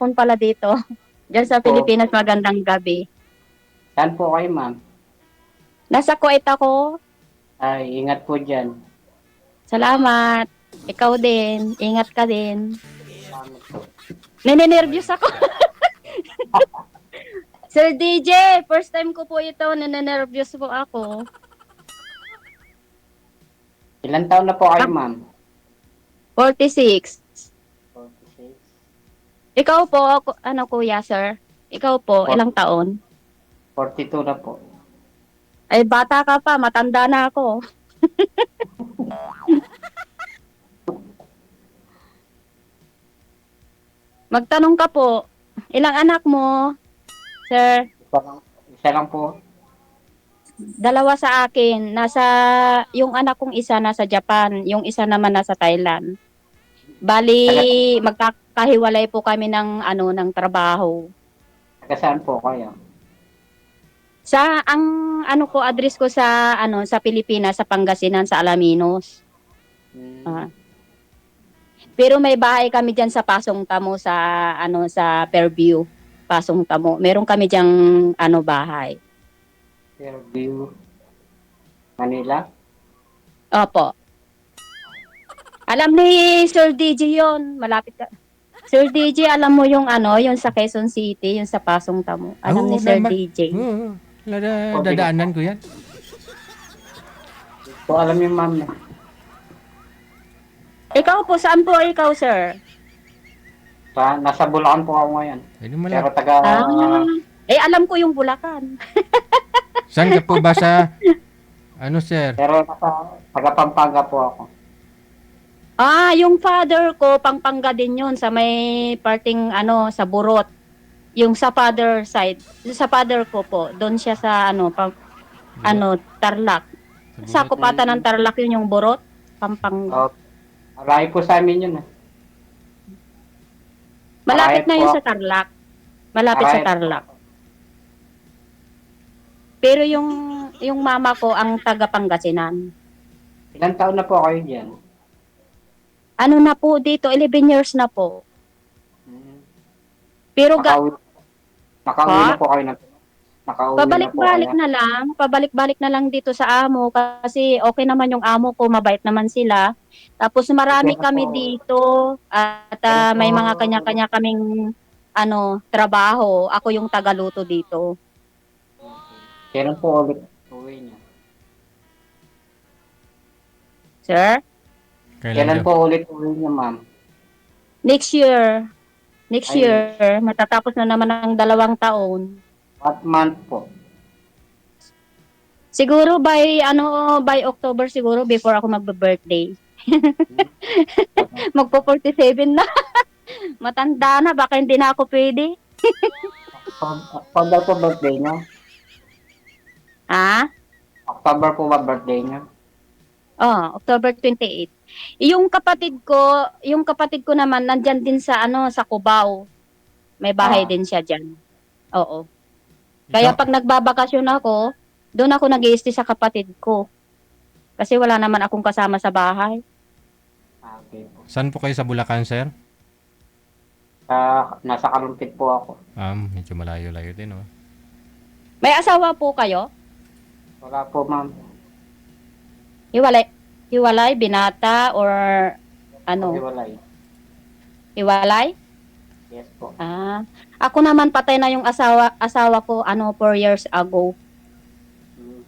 hapon pala dito. Diyan sa Po, Pilipinas, magandang gabi. saan po kayo, ma'am? Nasa Kuwait ako. Ay, ingat po dyan. Salamat. Ikaw din. Ingat ka din. Salamat po. Ninenervyos ako. Sir DJ, first time ko po ito. Ninenervyos po ako. Ilan taon na po kayo, ma'am? 46. 46. Ikaw po, ano kuya, sir? Ikaw po, ilang taon? 42 na po. Ay, bata ka pa. Matanda na ako. Magtanong ka po. Ilang anak mo, sir? Isa lang po. Dalawa sa akin. Yung anak kong isa nasa Japan, yung isa naman nasa Thailand. Taga, Bali, magkakahiwalay po kami ng trabaho. taga saan po kayo? Ang address ko sa Pilipinas, sa Pangasinan, sa Alaminos. Hmm, Ah. Pero may bahay kami diyan sa Pasong Tamo sa Fairview, Pasong Tamo. Meron kami diyang bahay. Fairview, Manila? Opo. Alam ni Sir DJ 'yon, malapit ka. Sir DJ, alam mo yung sa Quezon City, yung sa Pasong Tamo. Alam ni Oo Sir naman. DJ. Oo. Dadaanan ko yan. Po alam yung ma'am. Ikaw po, saan po ikaw, sir? Nasa Bulacan po ako ngayon. Pwede Pero malap. taga, Ah, alam ko yung Bulacan. Saan ka po ba sa, ano sir? pero taga Pampanga po ako. Yung father ko, Pampanga din yun, sa may parting sa Burot. Yung sa father side, sa father ko po, doon siya sa Tarlac. Sakop ata ng Tarlac yun yung Burot, Pampanga. Oh, malayo po sa amin yun. Malapit Arayat na po yun ako. sa Tarlac. Malapit sa Arayat po Tarlac. ako. Pero yung mama ko ang taga Pangasinan. Ilan taon na po kayo dyan? Ano na po dito, 11 years na po. Hmm. Pero Nakauwi na po kayo na. Nakauwi na po kayo. pabalik-balik na lang dito sa amo kasi okay naman yung amo ko, mabait naman sila. Tapos marami Kailan kami po, dito at kailan po, may mga kanya-kanya kaming trabaho. Ako yung tagaluto dito. kailan po ulit uwi niyo? Sir, Kailan Kailan daw? po ulit uwi niyo, ma'am? next year, next Ay, year matatapos na naman ang 2 taon. what month po? Siguro by October siguro before ako magbe-birthday. Magpo-47 na. Matanda na, baka hindi na ako pwede. October po birthday niyo? Ah? October po ba birthday niyo? October 28. Yung kapatid ko naman nandyan din sa Cubao. May bahay Ah, din siya diyan. Oo. Kaya Ikaw, pag nagbabakasyon ako, doon ako nag-i-stay sa kapatid ko. Kasi wala naman akong kasama sa bahay. okay po. saan po kayo sa Bulacan sir? Nasa Kalumpit po ako. Medyo malayo-layo din oh. May asawa po kayo? Wala po, ma'am. Hiwalay, hiwalay, binata, or ano? Hiwalay. Hiwalay? Yes po. Ako naman patay na yung asawa ko 4 years ago. Hmm.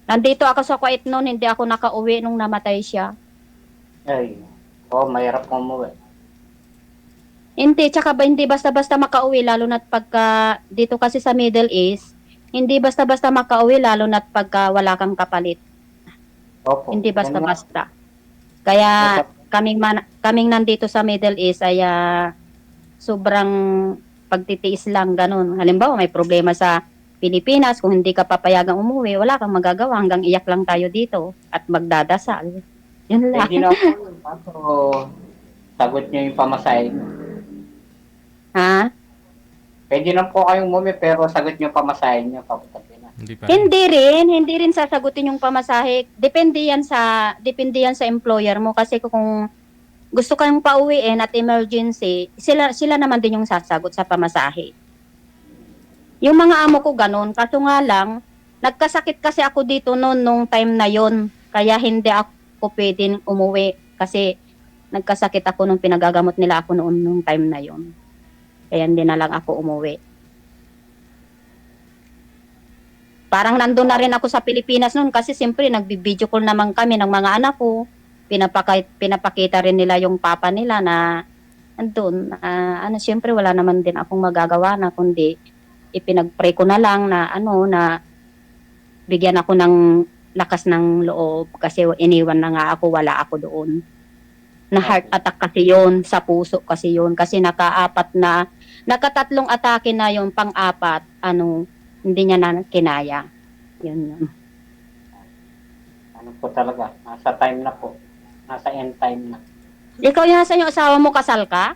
Nandito ako sa Kuwait noon, hindi ako nakauwi nung namatay siya. Ay, mahirap po umuwi. Hindi, tsaka hindi basta-basta makauwi, lalo na't pagka, dito kasi sa Middle East, hindi basta-basta makauwi, lalo na't pagka wala kang kapalit. Opo. Hindi Yan nga. basta-basta. Kaya, Basta- kaming nandito sa Middle East ay sobrang pagtitiis lang, ganun. Halimbawa, may problema sa Pilipinas, kung hindi ka papayagang umuwi, wala kang magagawa, hanggang iyak lang tayo dito at magdadasal. Yun lang. Pwede na po yun. Kaso, sagot niyo yung pamasahe niyo. Ha? Pwede na po kayong umuwi pero sagot niyo pamasahe niyo papunta Pinas. Hindi pa rin. Hindi rin sasagutin yung pamasahe. Depende yan sa employer mo kasi kung gusto kayong pauwiin at emergency, sila naman din yung sasagot sa pamasahe. Yung mga amo ko ganun, kaso nga lang, nagkasakit kasi ako dito noon nung time na yon, kaya hindi ako pwedeng umuwi kasi nagkasakit ako nung pinagagamot nila ako noon nung time na yon. Kaya hindi na lang ako umuwi. Parang nandun na rin ako sa Pilipinas noon kasi siyempre nagbi-video call naman kami ng mga anak ko. Pinapakita rin nila yung papa nila na andun. Siyempre wala naman din akong magagawa na kundi ipinag-pray ko na lang na na bigyan ako ng lakas ng loob kasi iniwan na nga ako, wala ako doon. Na heart attack kasi yon, sa puso kasi yon, kasi nakatatlong atake na yung pang-apat, hindi niya na kinaya. Yun. Ano po talaga, nasa time na po. Nasa end time na. Ikaw yung asawa mo, kasal ka?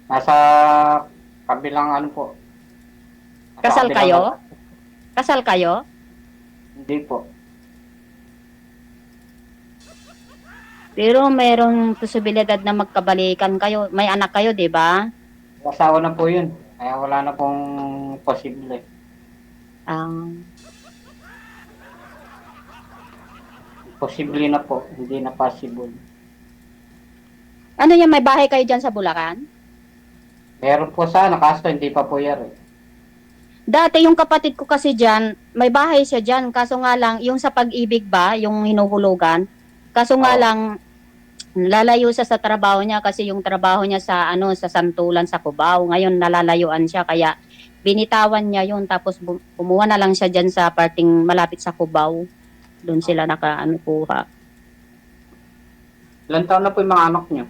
Nasa kabilang ano po. Nasa Kasal kabilang- kayo? Kasal kayo? Hindi po. Pero mayroong posibilidad na magkabalikan kayo. May anak kayo, di ba? Asawa na po yun. Kaya wala na pong posible. Posible na po, hindi na possible. Ano yan, may bahay kayo dyan sa Bulacan? Meron po sana, kaso hindi pa po yan. Dati yung kapatid ko kasi dyan, may bahay siya dyan. Kaso nga lang, yung sa Pag-ibig ba, yung hinuhulugan. Kaso nga Oo. lang, lalayo siya sa trabaho niya kasi yung trabaho niya sa sa Santulan sa Cubao. Ngayon nalalayuan siya kaya binitawan niya yun, tapos kumuha na lang siya dyan sa parting malapit sa Cubao. Doon sila kuha. Ilan taon na po yung mga anak niyo?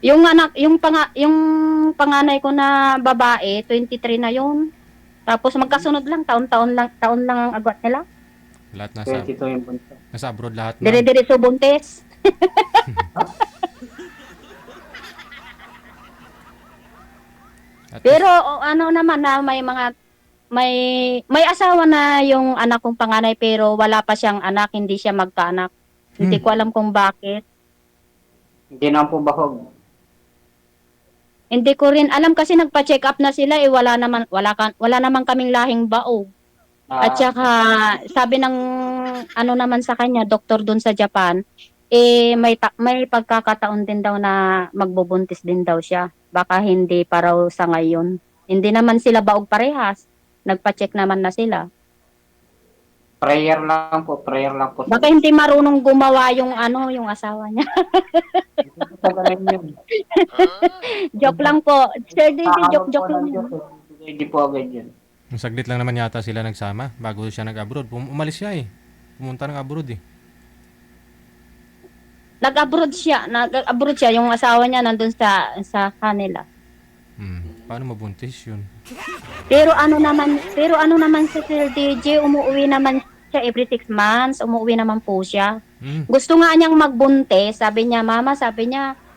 Yung panganay ko na babae, 23 na yun. Tapos magkasunod lang, taon lang ang agwat nila. Lahat 22 yung bunso. nasa abroad lahat na. Dire-diretso buntis. At Pero naman na may asawa na yung anak kong panganay pero wala pa siyang anak, hindi siya magkaanak. Hindi ko alam kung bakit. Hindi na po bahog. Hindi ko rin alam kasi nagpa-check up na sila wala naman kaming lahing baog. At saka sabi ng naman sa kanya, doktor doon sa Japan, may pagkakataon din daw na magbubuntis din daw siya. Baka hindi pa raw sa ngayon. Hindi naman sila baog parehas. Nagpa-check naman na sila. Prayer lang po. Baka hindi marunong gumawa yung asawa niya. Joke lang po. Sir Didi, joke lang. Hindi po agad yun. Yung saglit lang naman yata sila nagsama bago siya nag-abroad. Umalis siya eh. Pumunta ng abroad eh. Nag-abroad siya. Yung asawa niya nandun sa kanila. Paano mabuntis yun? Pero ano naman si Sir DJ, umuwi naman siya every 6 months. Umuwi naman po siya. Gusto nga niyang magbuntis. Sabi niya,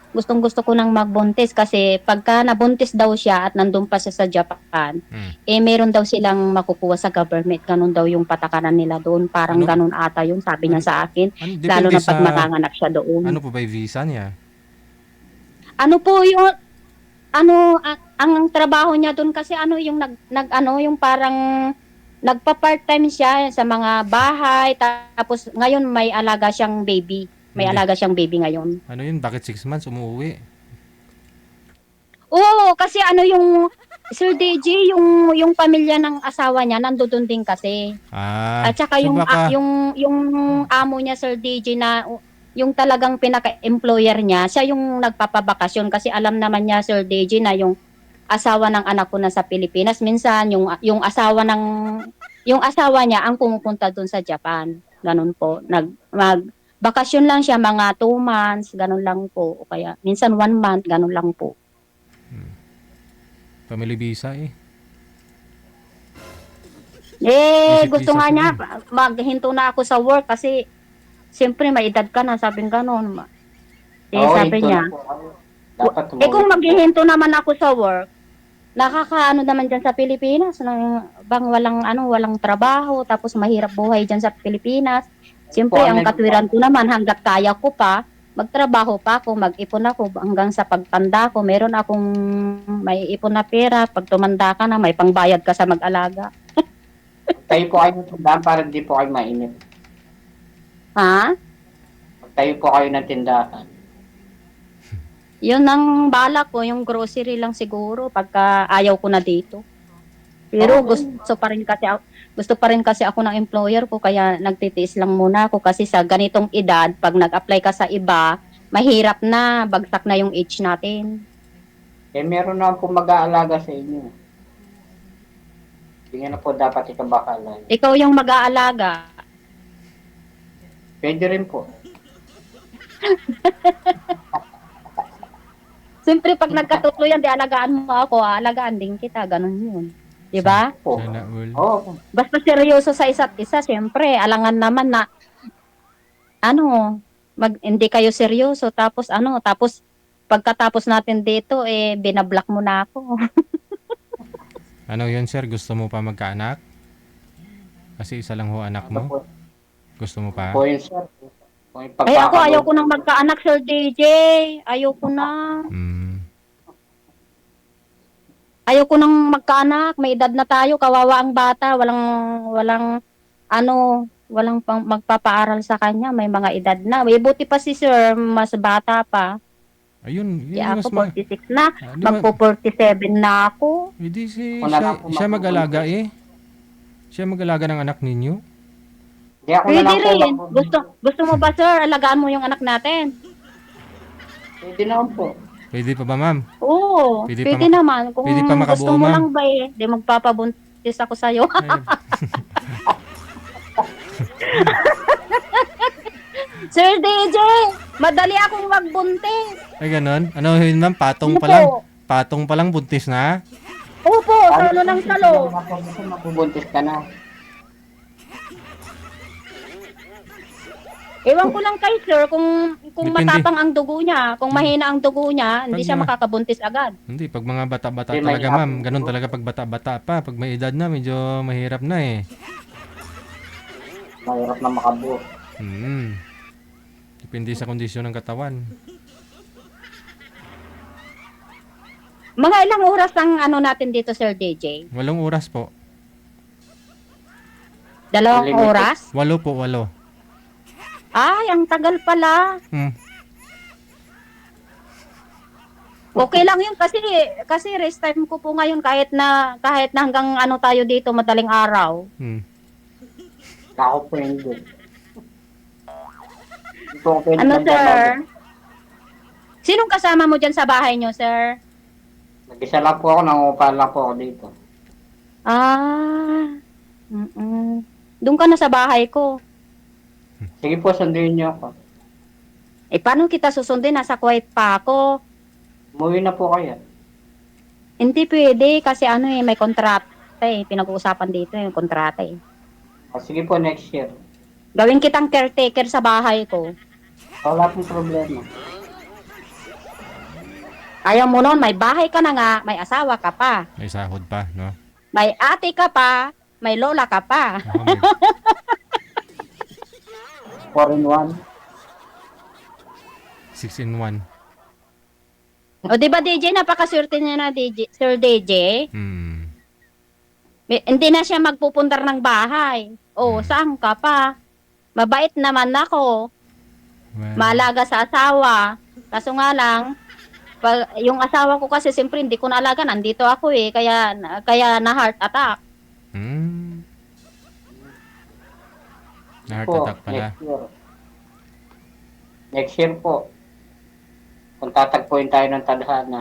gustong-gusto ko nang magbuntis kasi pagka nabuntis daw siya at nandun pa siya sa Japan, meron daw silang makukuha sa government. Ganun daw yung patakaran nila doon. Parang ganun ata yun, sabi niya sa akin. Lalo na pag makanganak siya doon. Ano po ba yung visa niya? Ano po yung ang trabaho niya doon kasi yung parang nagpa-part-time siya sa mga bahay, tapos ngayon may alaga siyang baby. Alaga siyang baby ngayon. Ano yun? Bakit 6 months umuwi? Oo, kasi yung Sir DJ, yung pamilya ng asawa niya nandoon din kasi. At saka so baka- yung amo niya Sir DJ na yung talagang pinaka-employer niya, siya yung nagpapabakasyon kasi alam naman niya Sir DJ na yung asawa ng anak ko na sa Pilipinas, minsan yung asawa niya ang pumupunta doon sa Japan. Ganun po. Magbakasyon lang siya mga 2 months, ganun lang po. O kaya minsan 1 month, ganun lang po. Family visa eh. Basic Gusto visa nga niya, siguro. maghinto na ako sa work kasi siyempre may edad ka na, sabi ganun. Sabi ito niya, na po. Dapat tumawag kung po. maghihinto naman ako sa work, nakakaano naman dyan sa Pilipinas, walang trabaho, tapos mahirap buhay dyan sa Pilipinas. Siyempre, ang katwiran ko naman, hanggat kaya ko pa, magtrabaho pa ako, mag-ipon ako hanggang sa pagtanda ko. Meron akong may ipon na pera. Pag tumanda ka na, may pangbayad ka sa mag-alaga. Tayo po kayo ng tindahan para hindi po kayo mainit. Ha? Tayo po kayo ng tindahan. Yun ang balak ko, yung grocery lang siguro pagka ayaw ko na dito. Pero gusto pa rin kasi ako ng employer ko kaya nagtitiis lang muna ako kasi sa ganitong edad pag nag-apply ka sa iba, mahirap na, bagsak na yung age natin. Eh, meron naman po mag-aalaga sa inyo. Hindi nga na po dapat ikabakalan. Ikaw yung mag-aalaga. Pwede rin po. Siyempre pag nagkatutluyan, di alagaan mo ako, alagaan din kita, ganun yun. Di ba? Po. Sana all. Oo. Basta seryoso sa isa't isa, siyempre, alangan naman na, hindi kayo seryoso, tapos pagkatapos natin dito, binablock mo na ako. Ano yun, sir? Gusto mo pa magkaanak? Kasi isa lang ho anak Ano mo. po, Gusto mo pa? po yun, sir. Kung Ay, ako ayaw ko ipagkakaroon- nang magkaanak, Sir DJ. Ayaw ko na. Ayaw ko nang magkaanak. May edad na tayo, kawawa ang bata. Walang magpapaaral sa kanya. May mga edad na. May buti pa si Sir, mas bata pa. Ayun, Di yun ako mas 46 na. di ba- Magpo-47 na ako. Hindi Wala lang po siya makukulit. mag-alaga eh. Siya mag-alaga ng anak ninyo. Di ako na Pwede lang po. rin. Gusto mo ba, Sir? Alagaan mo yung anak natin? Pwede naman po. Pwede pa ba, ma'am? Oo. Pwede Pwede, pa naman. Kung pwede pa gusto makabuo, mo ma'am. lang ba di magpapabuntis ako sa'yo. Ay, Sir DJ, madali akong magbuntis. ay ganun. Ano yun, ma'am? Patong pa Opo. lang. Patong pa lang buntis na. Opo, salo ng salo. Gusto mabubuntis ka na. Ewan ko lang kay sir kung Depende. matapang ang dugo niya, kung mahina ang dugo niya, hindi Pag siya mga- makakabuntis agad. Hindi, pag mga bata-bata Hindi, may talaga, ma'am. hapon. Ganun talaga pag bata-bata pa. Pag may edad na, medyo mahirap na eh. Mahirap na makabuo. Depende sa kondisyon ng katawan. Mga ilang oras ang natin dito, Sir DJ? 8 oras po. 2 Limited. oras? 8 po, 8. Ay, ang tagal pala. Hmm. Okay lang yun kasi rest time ko po ngayon kahit na hanggang tayo dito madaling araw. Ako po hindi. Hindi po ako pwede Ano, magbabago. sir? Sinong kasama mo dyan sa bahay nyo, sir? Nag-isa lang po ako, nangungupahan lang po ako dito. Ah. Doon ka na sa bahay ko. Sige po, sunduin niyo ako. Paano kita susundin? Nasa Kuwait pa ako. Umuwi na po kayo. Hindi pwede kasi may kontrata Pinag-uusapan dito yung kontrata Sige po, next year. Gawin kitang caretaker sa bahay ko. Wala pong problema. Ayaw mo nun, may bahay ka na nga, may asawa ka pa. May sahod pa, no? May ate ka pa, may lola ka pa. Ako, may- 4-in-1. 6-in-1. O di ba DJ, napakaswerte niya na DJ, Sir DJ? Hindi na siya magpupundar ng bahay. O, saan ka pa? Mabait naman ako. Well, Maalaga sa asawa. Kaso nga lang, yung asawa ko kasi siyempre hindi ko naalaga. Nandito ako kaya na heart attack. Na-heart Po, attack pala. next year. Next year po. Kung tatagpuin tayo ng tadhana.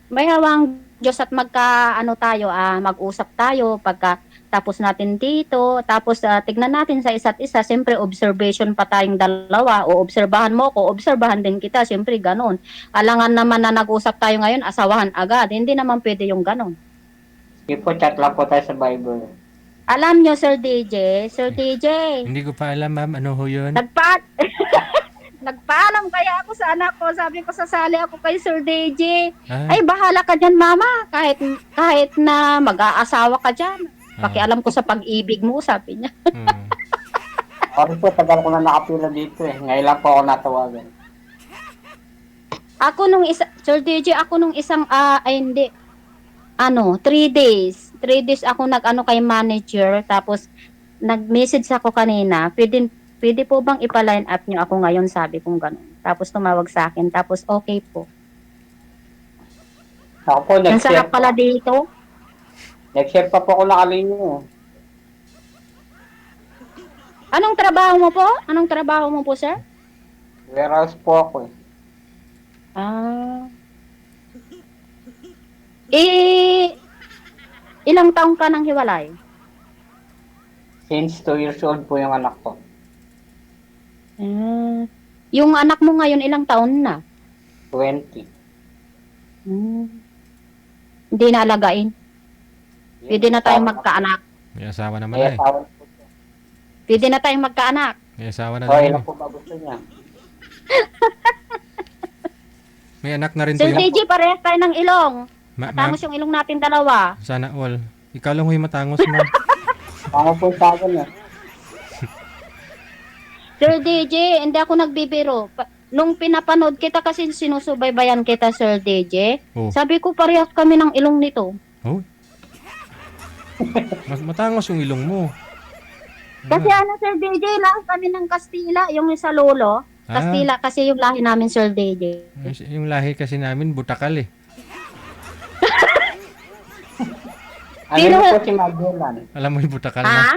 May hawang Diyos at mag-usap tayo pagka tapos natin dito, tapos tignan natin sa isa't isa, siyempre observation pa tayong dalawa, o obserbahan mo ko, obserbahan din kita, siyempre ganun. Alangan naman na nag-usap tayo ngayon, asawahan agad, hindi naman pwede yung ganun. Sige po, chat lang po tayo sa Bible. Alam nyo, Sir DJ, Hindi ko pa alam, ma'am. Ano ho yun? Nagpaalam kaya ako sa anak ko, sabi ko sasali ako kay Sir DJ. Ay, Ay, bahala ka dyan, mama, kahit na mag-aasawa ka dyan. Pakialam ko sa pag-ibig mo, sabi niya. Sorry po, tagal ko na nakapila dito eh. Ngayon lang po ako natawagan. Ako nung Sir DJ, ako nung isang, ay hindi, 3 days. 3 days ako nag-ano kay manager, tapos nag-message ako kanina, pwede po bang ipa-line up niyo ako ngayon, sabi kong gano'n. Tapos tumawag sa akin, tapos okay po. Ako po, Ang next year sarap pala dito. Next year pa po ako nakalinya. Anong trabaho mo po? Anong trabaho mo po, sir? Warehouse po ako eh. Ah. Ilang taong ka nang hiwalay? Since 2 years old po yung anak ko. Ah. Yung anak mo ngayon, ilang taon na? 20. Hindi na alagain. Pwede na tayong magkaanak. May asawa naman May na eh. asawa na po siya. Pwede na tayong magkaanak. May asawa na So, din ilan eh. po ba gusto niya? May anak na rin po Sir yung... DJ, parehas tayo ng ilong. Ma- Matangos yung ilong natin dalawa. Sana all. Ikaw lang huy matangos mo. Ako po sa akin eh. Sir DJ, hindi ako nagbibiro. Nung pinapanood kita kasi sinusubaybayan kita, Sir DJ, Oh. sabi ko parehas kami ng ilong nito. Oh. Mas matangos yung ilong mo. Kasi Sir DJ, lahat kami ng Kastila, yung sa lolo. Kastila kasi yung lahi namin, Sir DJ. Yung lahi kasi namin, butakal eh. Ano Pero- yun po si Magellan? Alam mo yung butakal na? Ha?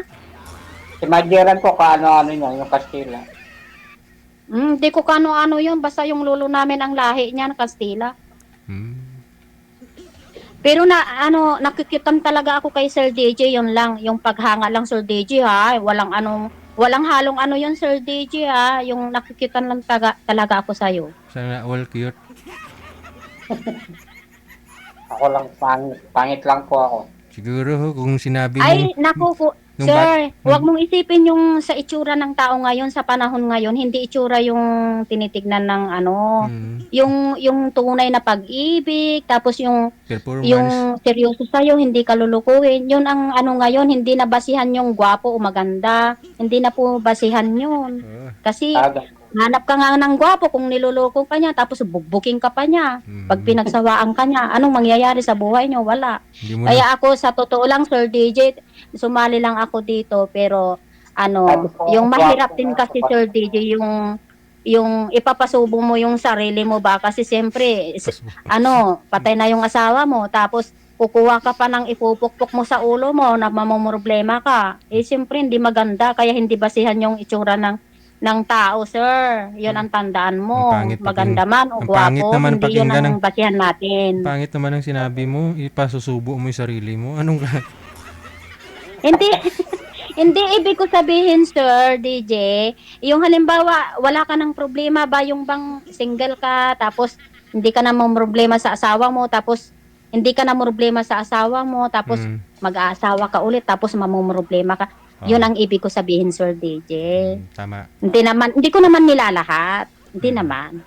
Si Magellan po, kaano-ano niya, yung Kastila. Hindi ko kano-ano yun, basta yung lolo namin ang lahi niya, Kastila. Hmm. Pero nakikitan talaga ako kay Sir DJ, yun lang, yung paghanga lang, Sir DJ, ha, walang halong yun, Sir DJ, ha, yung nakikitan lang talaga ako sa'yo. Sana all cute. Ako lang, pangit lang po ako. Siguro kung sinabi mo... Ay, naku, Nung sir, huwag mong isipin yung sa itsura ng tao ngayon, sa panahon ngayon, hindi itsura yung tinitignan ng yung tunay na pag-ibig, tapos yung performance. seryoso sa'yo, hindi ka lulukuhin. Yun ang ngayon, hindi na basihan yung gwapo o maganda. Hindi na po basihan yun. Kasi hanap ka nga ng gwapo kung niluloko ka niya, tapos bugbuking ka pa niya. Pag pinagsawaan ka niya, anong mangyayari sa buhay niyo? Wala. Kaya ako, sa totoo lang, Sir DJ, sumali lang ako dito, pero yung mahirap din kasi, Sir DJ, yung ipapasubo mo yung sarili mo ba, kasi siyempre patay na yung asawa mo, tapos kukuha ka pa ng ipupukpok mo sa ulo mo na mamumroblema ka, siyempre hindi maganda, kaya hindi basihan yung itsura ng tao, sir. Yun ang tandaan mo. Maganda man o gwapo, hindi yun ang basihan natin. Pangit naman ang sinabi mo, ipasusubo mo yung sarili mo. Anong Hindi Hindi ibig ko sabihin, Sir DJ, yung halimbawa, wala ka ng problema ba, yung bang single ka, tapos hindi ka na problema sa asawa mo, tapos hindi ka na problema sa asawa mo, tapos mag-aasawa ka ulit, tapos mamumroblema ka. Yun ang ibig ko sabihin, Sir DJ. Tama. Hindi ko naman nilalahat. Hindi naman.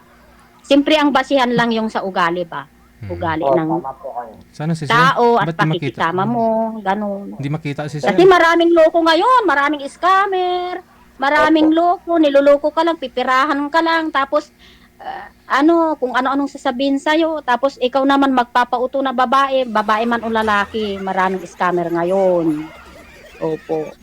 Siyempre ang basihan lang yung sa ugali ba? Ugali ng Sana si tao at pakikisama mo, ganun. Hindi makita si Sir. Kasi maraming loko ngayon, maraming scammer, maraming loko, niloloko ka lang, pipirahan ka lang, tapos kung ano-anong sasabihin sa'yo, tapos ikaw naman magpapauto na babae man o lalaki, maraming scammer ngayon. Opo.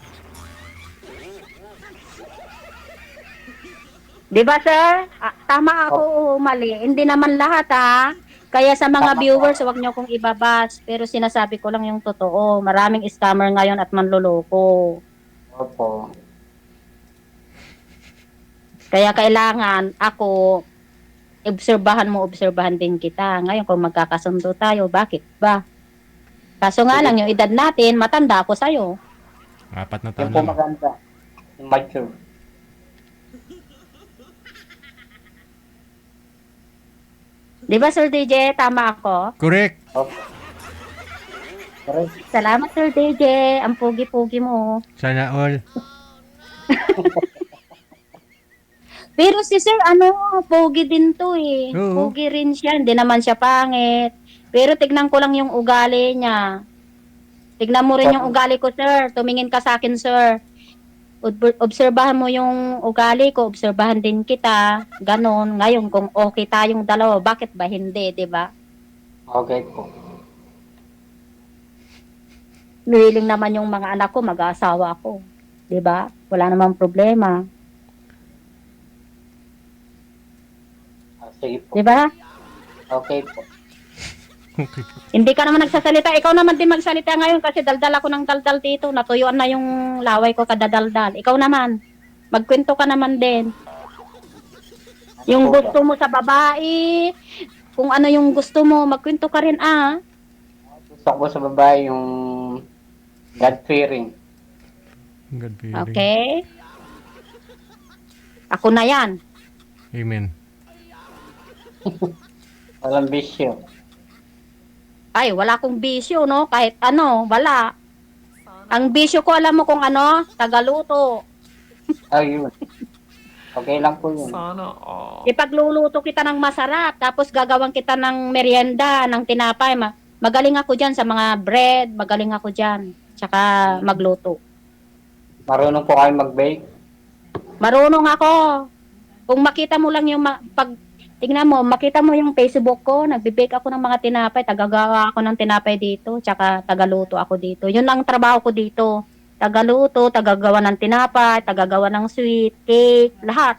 Diba, sir? Tama ako o mali? Hindi naman lahat, ha? Kaya sa mga viewers, huwag nyo kong ibabas. Pero sinasabi ko lang yung totoo. Maraming scammer ngayon at manloloko. Opo. Kaya kailangan ako, obserbahan din kita. Ngayon kung magkakasundo tayo, bakit ba? Kaso nga lang, yung edad natin, matanda ako sa'yo. 4 na taon Yung po lang. maganda. Yung mature. Di ba, Sir DJ? Tama ako? Correct. Opo. Correct. Salamat, Sir DJ. Ang pugi-pugi mo. Sana all. Pero si Sir, pogi din to eh. Oo. Pogi rin siya. Hindi naman siya pangit. Pero tignan ko lang yung ugali niya. Tignan mo rin yung ugali ko, Sir. Tumingin ka sa akin, Sir. Obserbahan mo yung ugali ko, obserbahan din kita, ganon. Ngayon, kung okay tayong dalawa, bakit ba hindi, di ba? Okay po. Willing naman yung mga anak ko, mag-aasawa ako. Di ba? Wala namang problema. Sige po. Di ba? Okay po. Okay po. Hindi ka naman nagsasalita. Ikaw naman din magsalita ngayon kasi daldal ako ng daldal dito. Natuyuan na yung laway ko kadadaldal. Ikaw naman. Magkwento ka naman din. Yung po ba? gusto mo sa babae, kung ano yung gusto mo, magkwento ka rin Gusto ko sa babae yung God-fearing. God fearing. Okay? Ako na yan. Amen. Walang bisyo. Ay, wala akong bisyo, no? Kahit ano, wala. Ang bisyo ko, alam mo kung ano? Tagaluto. Ayun. Okay lang po yun. Ipagluluto kita ng masarap, tapos gagawin kita ng merienda, ng tinapay. Magaling ako dyan sa mga bread, magaling ako dyan. Tsaka magluto. Marunong po kayo mag-bake? Marunong ako. Kung makita mo lang yung, tingnan mo, makita mo yung Facebook ko, nagbe-bake ako ng mga tinapay, tagagawa ako ng tinapay dito, tsaka tagaluto ako dito. Yun ang trabaho ko dito. Tagaluto, tagagawa ng tinapay, tagagawa ng sweet, cake, lahat.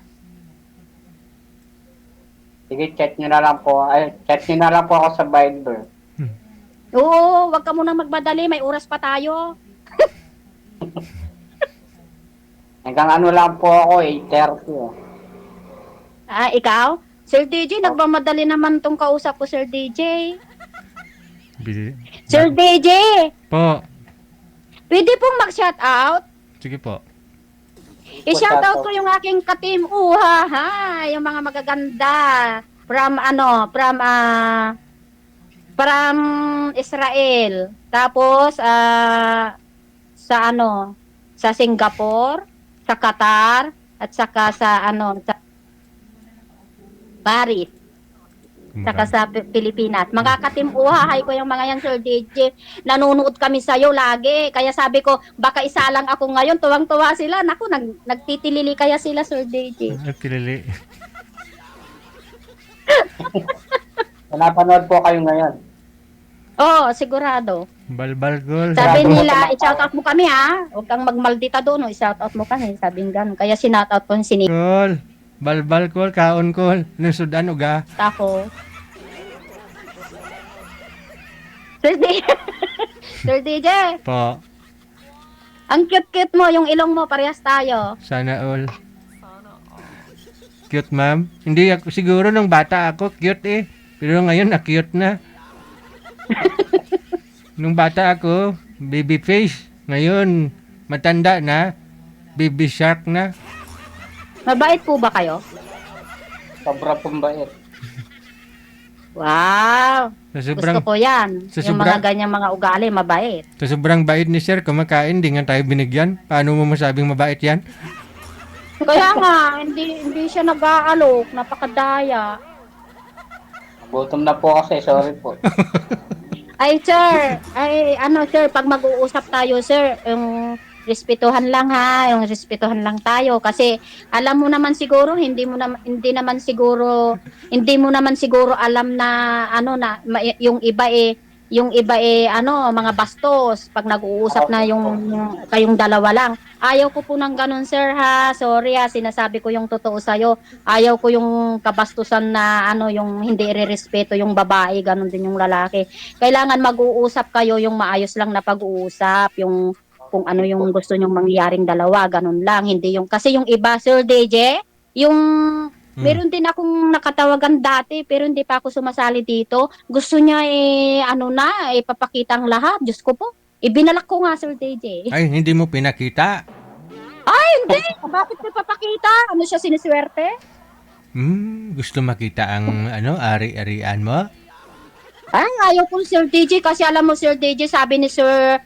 Sige, chat nyo na lang po. Ay, chat nyo na lang po ako sa Viber. Oo, wag ka muna magmadali, may oras pa tayo. Hanggang ano lang po ako, 8:30. Oh. Ikaw? Sir DJ, nagmamadali naman tong kausap ko, Sir DJ. Busy. Sir DJ, Po. pwede pong mag-shout out? Sige po. I-shout out ko yung aking ka-team Uha, ha? Yung mga magaganda. From Israel. Tapos, sa Singapore, sa Qatar, at saka sa Paris. Saka sa Pilipinas. Mga ka-team Uha, hi ko yung mga yan, Sir DJ. Nanonood kami sa'yo lagi. Kaya sabi ko, baka isa lang ako ngayon. Tuwang-tuwa sila. Naku, nagtitilili kaya sila, Sir DJ. Kilili. Napanood po kayo ngayon. Oo, sigurado. Balbal gol. Sabi Bravo. nila, i-shout out mo kami ha. Huwag kang magmaldita doon. I-shout out mo kami. Sabi nga, kaya sinat out ko yung sinita Gol. Balbal kol, kaon kol. Nusudan uga. ko. Sir DJ. Sir DJ, Po. ang cute-cute mo. Yung ilong mo, parehas tayo. Sana all. Cute ma'am. Hindi ako, siguro nung bata ako, cute eh. Pero ngayon, na-cute na. Nung bata ako, baby face. Ngayon, matanda na. Baby shark na. Mabait po ba kayo? Sobra pong bait. Wow. Sa sobrang, Gusto ko yan. sa Yung sobra- mga ganyang mga ugali, mabait. sa sobrang bait ni sir, kumakain, di nga tayo binigyan. Paano mo masabing mabait yan? Kaya nga, hindi siya nag-aalok. Napakadaya. Gutom na po kasi, sorry po. Ay, sir. Sir, pag mag-uusap tayo, sir, yung respetuhan lang ha, yung respetuhan lang tayo kasi alam mo naman siguro hindi mo naman siguro alam na yung iba mga bastos pag nag-uusap na yung kayong dalawa lang. Ayaw ko po ng ganun, sir ha. Sorry ha, sinasabi ko yung totoo sa'yo. Ayaw ko yung kabastusan na yung hindi irerespeto yung babae, ganun din yung lalaki. Kailangan mag-uusap kayo yung maayos lang na pag-uusap, yung kung ano yung gusto nyong mangyaring dalawa, ganun lang. Hindi yung, kasi yung iba, Sir DJ, yung, meron din akong nakatawagan dati, pero hindi pa ako sumasali dito. Gusto niya ipapakita ang lahat. Diyos ko po. Ibinalak ko nga, Sir DJ. Ay, hindi mo pinakita. Ay, hindi! Bakit ko ipapakita? Ano siya, siniswerte? Gusto makita ang ari-arian mo? Ay, ayaw ko, Sir DJ, kasi alam mo, Sir DJ, sabi ni Sir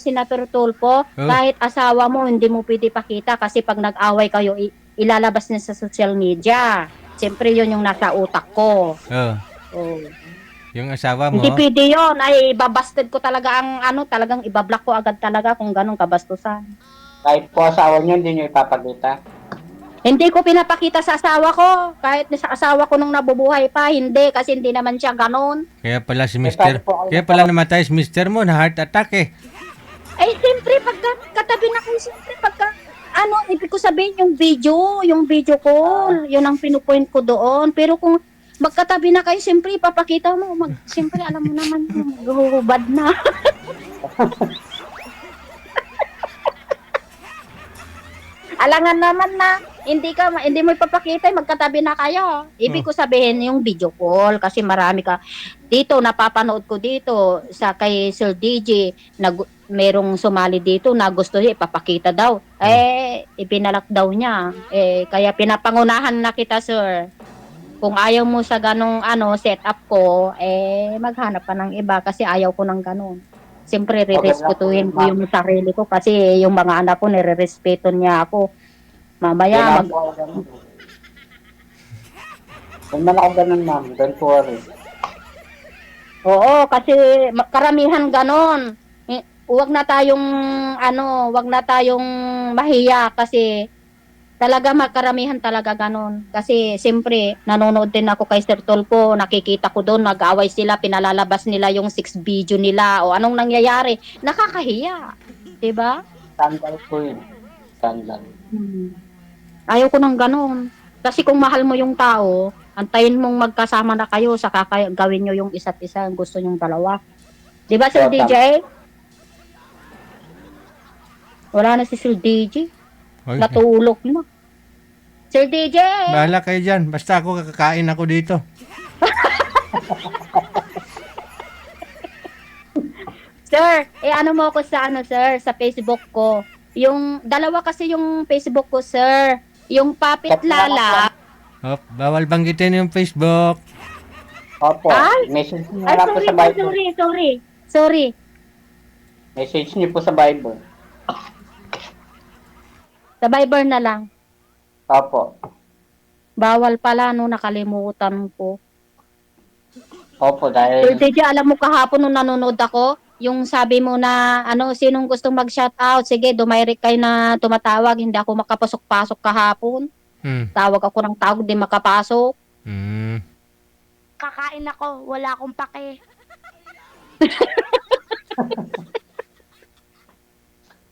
Senator Tulfo, kahit asawa mo, hindi mo pwede pakita kasi pag nag-away kayo, ilalabas niya sa social media. Siyempre, yun yung nasa utak ko. Oh. Yung asawa mo? Hindi pwede yun. Ay, babasted ko talaga talagang ibablock ko agad talaga kung ganun kabastusan. Kahit po asawa niyo, hindi niyo ipapakita. Hindi ko pinapakita sa asawa ko. Kahit sa asawa ko nung nabubuhay pa, hindi. Kasi hindi naman siya ganon. Kaya pala si Eh, Mister, paano po kayo kaya pala namatay si Mister mo na heart attack eh. Ay, siyempre, pagka katabi na kayo, siyempre, pagka, ibig ko sabihin, yung video call, yun ang pinupoint ko doon. Pero kung magkatabi na kayo, siyempre, ipapakita mo, siyempre, alam mo naman, maghuhubad na. Alangan naman na, hindi mo ipapakita, magkatabi na kayo. Ibig ko sabihin, yung video call, kasi marami ka, dito, napapanood ko dito, sa kay Sir DJ, merong sumali dito na gusto niya ipapakita daw. Ipinalak daw niya. Kaya pinapangunahan na kita, sir. Kung ayaw mo sa ganong setup ko, maghanap pa ng iba kasi ayaw ko ng ganon. Siyempre, rirespetuhin ko yung sarili ko kasi yung mga anak ko, nire-respeto niya ako. Mamaya, Kailangan po ako ganun. Huwag man ako ganun, ma'am. Don't worry. Oo, kasi karamihan ganon. Huwag na tayong mahiya kasi talaga makaramihan talaga ganon. Kasi siyempre, nanonood din ako kay Sir Tolpo, nakikita ko doon, nag-away sila, pinalalabas nila yung 6 video nila o anong nangyayari. Nakakahiya. Diba? Sandal po yun. Sandal. Ayaw ko ng ganon. Kasi kung mahal mo yung tao, antayin mong magkasama na kayo, saka gawin nyo yung isa't isa, ang gusto nyong dalawa. Diba, Sir Yeah, DJ? Wala na si Sir DJ. Oy, Natulog na. Sir DJ! bahala kayo dyan. Basta ako kakakain ako dito. Sir, ano mo ako sa sir, sa Facebook ko. Yung, dalawa kasi yung Facebook ko, sir. Yung Papit Lala. Oh, bawal banggitin yung Facebook. Opo. Ay! Message niyo Ay, lang po sa Bible. sorry. Message niyo po sa Bible. Sa Viber na lang. Opo. Bawal pala, nakalimutan ko. Opo, Sir dahil DJ, alam mo kahapon nung nanonood ako, yung sabi mo na, sinong gustong mag-shoutout, sige, dumayrik kayo na tumatawag, hindi ako makapasok-pasok kahapon. Tawag ako ng tawag, di makapasok. Kakain ako, wala akong pake.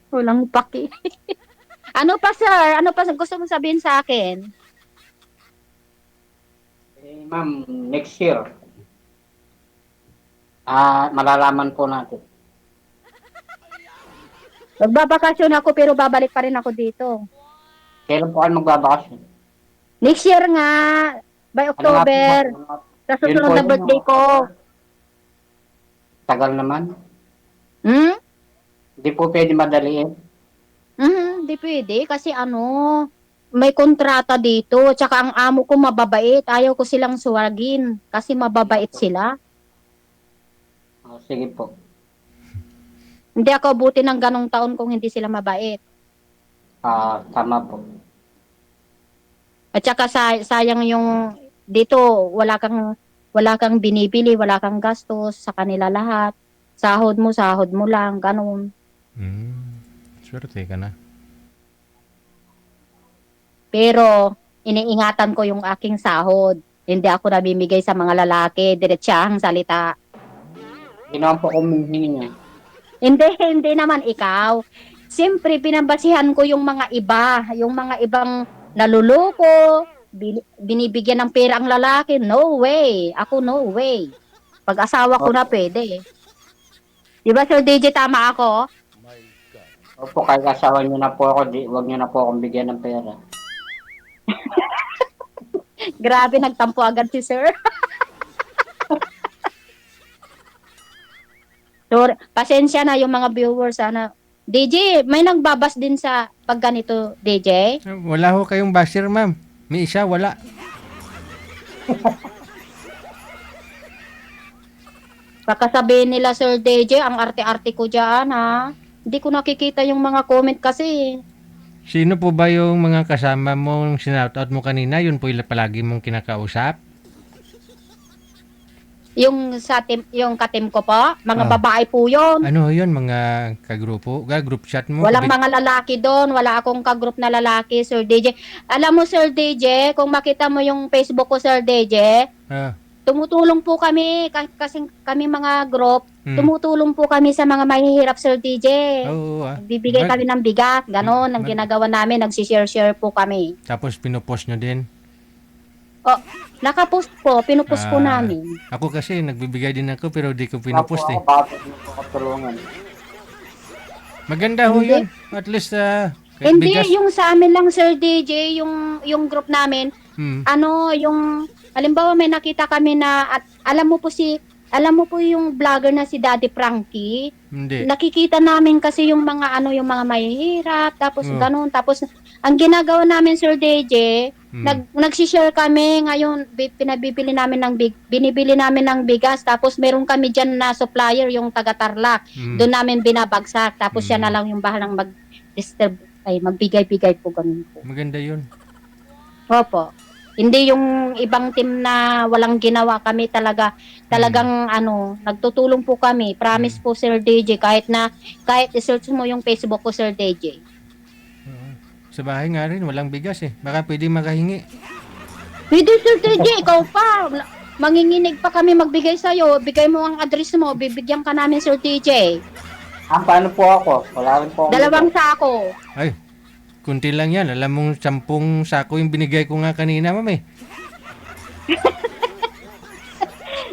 Walang paki. Ano pa, sir? Ano pa gusto mong sabihin sa akin? ma'am, next year, malalaman po natin. Magbabakasyon ako pero babalik pa rin ako dito. Kailan po kayo magbabakasyon? Next year nga, by October, sa susunod na birthday ko. Tagal naman. Hindi po pwede madaliin. Hindi pwede kasi may kontrata dito. Tsaka ang amo ko mababait. Ayaw ko silang suwagin kasi mababait sila. Sige po. Hindi ako abuti ng ganong taon kung hindi sila mabait. Tama po. At saka sayang yung dito wala kang binibili, wala kang gastos sa kanila lahat. Sahod mo lang, ganun. Swerte ka na. Pero iniingatan ko yung aking sahod. Hindi ako nabibigay sa mga lalaki, diretsahang salita. Hindi naman po kumihingi niya. Hindi naman ikaw. Siyempre, pinabasihan ko yung mga ibang naluloko, binibigyan ng pera ang lalaki. No way. Ako, no way. Pag-asawa ko na pwede. Diba, Sir DJ, tama ako? Opo, kahit asawa niyo na po ako, wag niyo na po akong bigyan ng pera. Grabe, nagtampo agad si Sir. Sorry, pasensya na yung mga viewers. DJ, may nagbabas din sa pag ganito, DJ? Wala ho kayong basher, ma'am. May isa, wala. Baka sabihin nila, Sir DJ, ang arte-arte ko dyan, ha? Hindi ko nakikita yung mga comment kasi. Sino po ba yung mga kasama mong sinoutout mo kanina? Yun po yung palagi mong kinakausap? Yung sa team, yung ka-team ko po, mga Ah. babae po yun. Ano yun, mga kagrupo? Group chat mo? Walang mga lalaki doon, wala akong ka-group na lalaki, Sir DJ. Alam mo, Sir DJ, kung makita mo yung Facebook ko, Sir DJ, Ah, tumutulong po kami, kasi kami mga group, mm. tumutulong po kami sa mga mahihirap, Sir DJ. Oo, Bibigay kami ng bigas, gano'n, ang ginagawa namin, nagsishare-share po kami. Tapos pinupost nyo din. Oh, nakapost po, pinupost po Ah, namin. Ako kasi nagbibigay din ako pero di ko Opo, pinupost eh. ako, bakit mo po katulungan? Maganda ho Hindi. yun. At least kahit Hindi, bigas. yung sa amin lang, Sir DJ, yung group namin, Hmm. ano, yung, halimbawa may nakita kami na, at alam mo po yung vlogger na si Daddy Frankie, Hindi. nakikita namin kasi yung mga yung mga mahihirap, tapos Oh. ganun, tapos ang ginagawa namin, Sir DJ, nagsishare kami ngayon, pinabibili namin binibili namin ng bigas, tapos meron kami diyan na supplier, yung taga Tarlac, Mm. doon namin binabagsak, tapos siya Mm. na lang yung bahalang magbigay-bigay po ganun po. Maganda yun. Opo. Hindi yung ibang team na walang ginawa, kami talagang nagtutulong po kami. Promise po, Sir DJ, kahit i-search mo yung Facebook ko, Sir DJ. Oo. Sa bahay nga rin, walang bigas eh. Baka pwede makahingi. Pwede, Sir DJ, ikaw pa. Manginginig pa kami magbigay sa'yo. Bigay mo ang address mo, bibigyan ka namin, Sir DJ. Paano po ako? Wala rin po ako. 2 sako. Ay, kunti lang yan. Alam mong 10 sako yung binigay ko nga kanina, ma'am eh.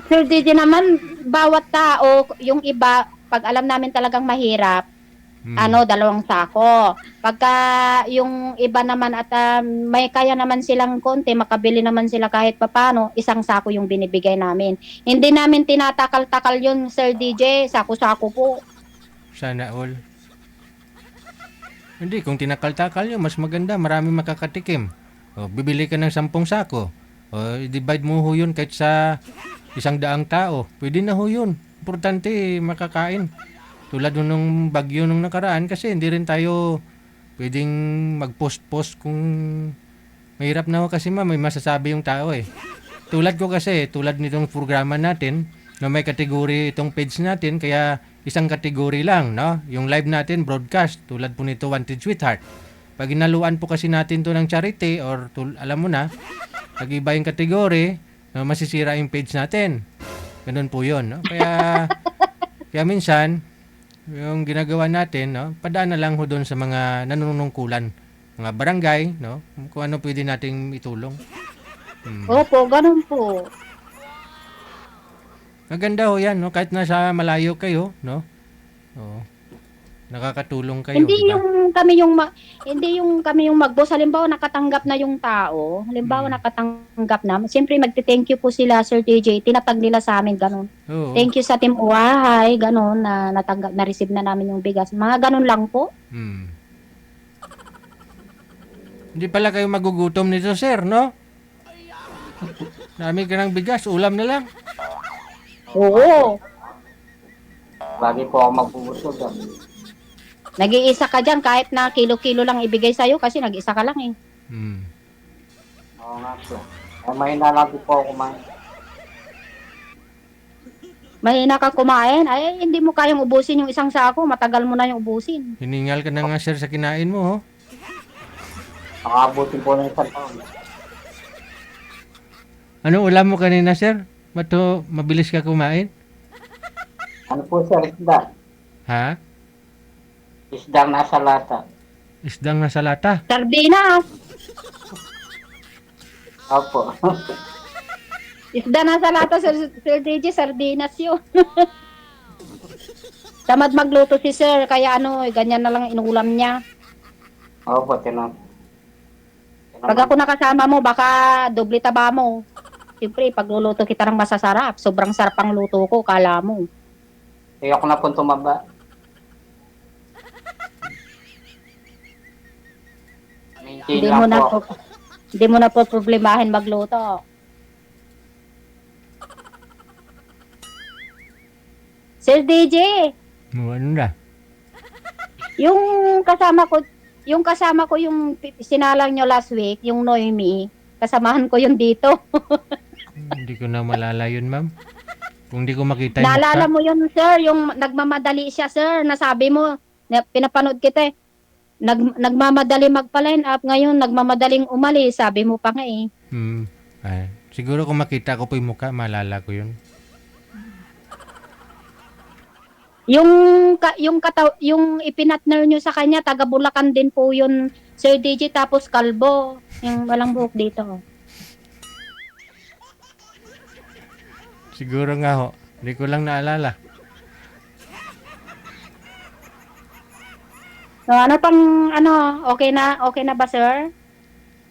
Sir DJ naman, bawat tao, yung iba, pag alam namin talagang mahirap, Hmm. 2 sako. Pagka yung iba naman at may kaya naman silang konti, makabili naman sila kahit papano, 1 sako yung binibigay namin. Hindi namin tinatakal-takal yun, Sir DJ, sako-sako po. Sana all. Hindi, kung tinakal-takal yun, mas maganda. Marami makakatikim. O, bibili ka ng 10 sako. O, divide mo ho yun kahit sa 100 tao. Pwede na ho yun. Importante, makakain. Tulad nung bagyo nung nakaraan kasi hindi rin tayo pwedeng mag-post-post kung mahirap na ho kasi may masasabi yung tao eh. Tulad ko kasi, tulad nitong programa natin, na may kategory itong page natin, kaya isang kategory lang, no? Yung live natin, broadcast, tulad po nito, Wanted Sweetheart. Pag inaluan po kasi natin to ng charity, or alam mo na, pag iba yung kategory, masisira yung page natin. Ganun po yun, no? Kaya minsan, yung ginagawa natin, no? Padaan na lang ho doon sa mga nanunungkulan, mga barangay, no? Kung ano pwede nating itulong. Opo, ganun po. Maganda ho yan, no? Kahit nasa malayo kayo, no? Oo. Nakakatulong kayo, Hindi di ba? hindi yung kami yung mag-boss. Halimbawa, nakatanggap na yung tao. Halimbawa, nakatanggap na. Siyempre, magte-thank you po sila, Sir DJ. Tinatag nila sa amin, ganun. Oo. Thank you sa Team Uwahay, ganun, na natanggap, na-receive na namin yung bigas. Mga ganun lang po. Hindi pala kayo magugutom nito, sir, no? Dami ka ng bigas, ulam na lang. Oo. Lagi po ako magbubusog. Nag-iisa ka dyan, kahit na kilo-kilo lang ibigay sa'yo, kasi nag-isa ka lang eh. Oo nga po. Ay, mahina lang po ako kumain. Mahina ka kumain, ay hindi mo kayang ubusin yung 1 sako, matagal mo na yung ubusin. Hiningal ka na nga, sir, sa kinain mo, ho. Nakabutin po ng 1 taon. Ano ulam mo kanina, sir? Ba't mabilis ka kumain? Ano po sir, isda? Ha? Isdang nasa lata. Isdang nasa lata. Sardinas! Opo. Isda na sa lata, Sir DJ, sardinas yun. Tamad magluto si Sir, kaya ganyan na lang inulam niya. Opo, tinang. Pag ako nakasama mo, baka doble taba mo. Siyempre, pagluluto kita ng masasarap, sobrang sarap ang luto ko, kala mo. Ayoko na po tumaba. Maintain lang po. Hindi mo na po problemahin magluto. Sir DJ, Ano na? yung kasama ko yung sinalang nyo last week, yung Noemi, kasamahan ko yun dito. Hindi ko na malala yun, ma'am. Kung di ko makita yung Naalala mukha. mo yun, sir, yung nagmamadali siya, sir, nasabi mo, pinapanood kita eh. Nagmamadali magpa-line up, ngayon nagmamadaling umalis, sabi mo pa nga eh. Ay, siguro kung makita ko po yung mukha, maalala ko yun. Yung ipinatner nyo sa kanya, taga Bulacan din po yun, Sir DJ, tapos kalbo, yung walang buhok dito. Siguro nga ho. Hindi ko lang naalala. So, okay na ba, sir?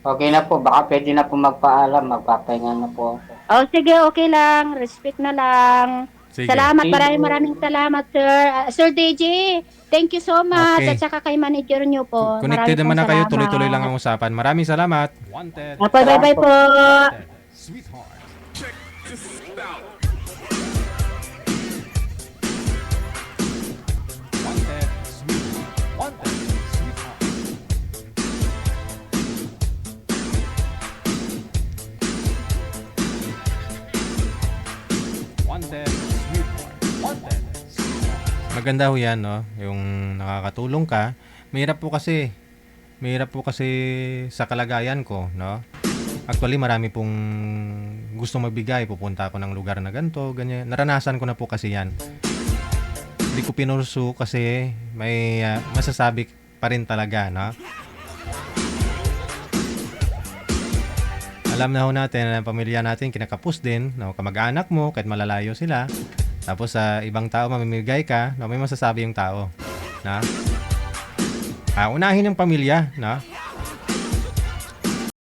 Okay na po, baka pwede na po magpaalam, magpapahinga na po ako. Oh, sige, okay lang, respect na lang. Sige. Salamat, Thank you. maraming salamat, sir. Sir DJ, thank you so much. Okay. At saka kay manager nyo po. Connected Maraming naman na pong kayo. salamat. Tuloy-tuloy lang ang usapan. Maraming salamat. Wanted. Opo, bye-bye po. Sweetheart. Wanted. Sweetheart. Wanted. Sweetheart. Wanted. Sweetheart. Wanted. Sweetheart. Maganda ho yan, no? Yung nakakatulong ka. Mahirap po kasi sa kalagayan ko, no? Actually, marami pong gusto magbigay. Pupunta ako ng lugar na ganito, ganyan. Naranasan ko na po kasi yan. Hindi ko pinursu kasi may masasabi pa rin talaga, no? Alam na ho natin na ang pamilya natin kinakapos din, no? Kamag-anak mo, kahit malalayo sila. Tapos sa ibang tao mamimigay ka, no? May masasabi yung tao, no? Unahin ang pamilya, no?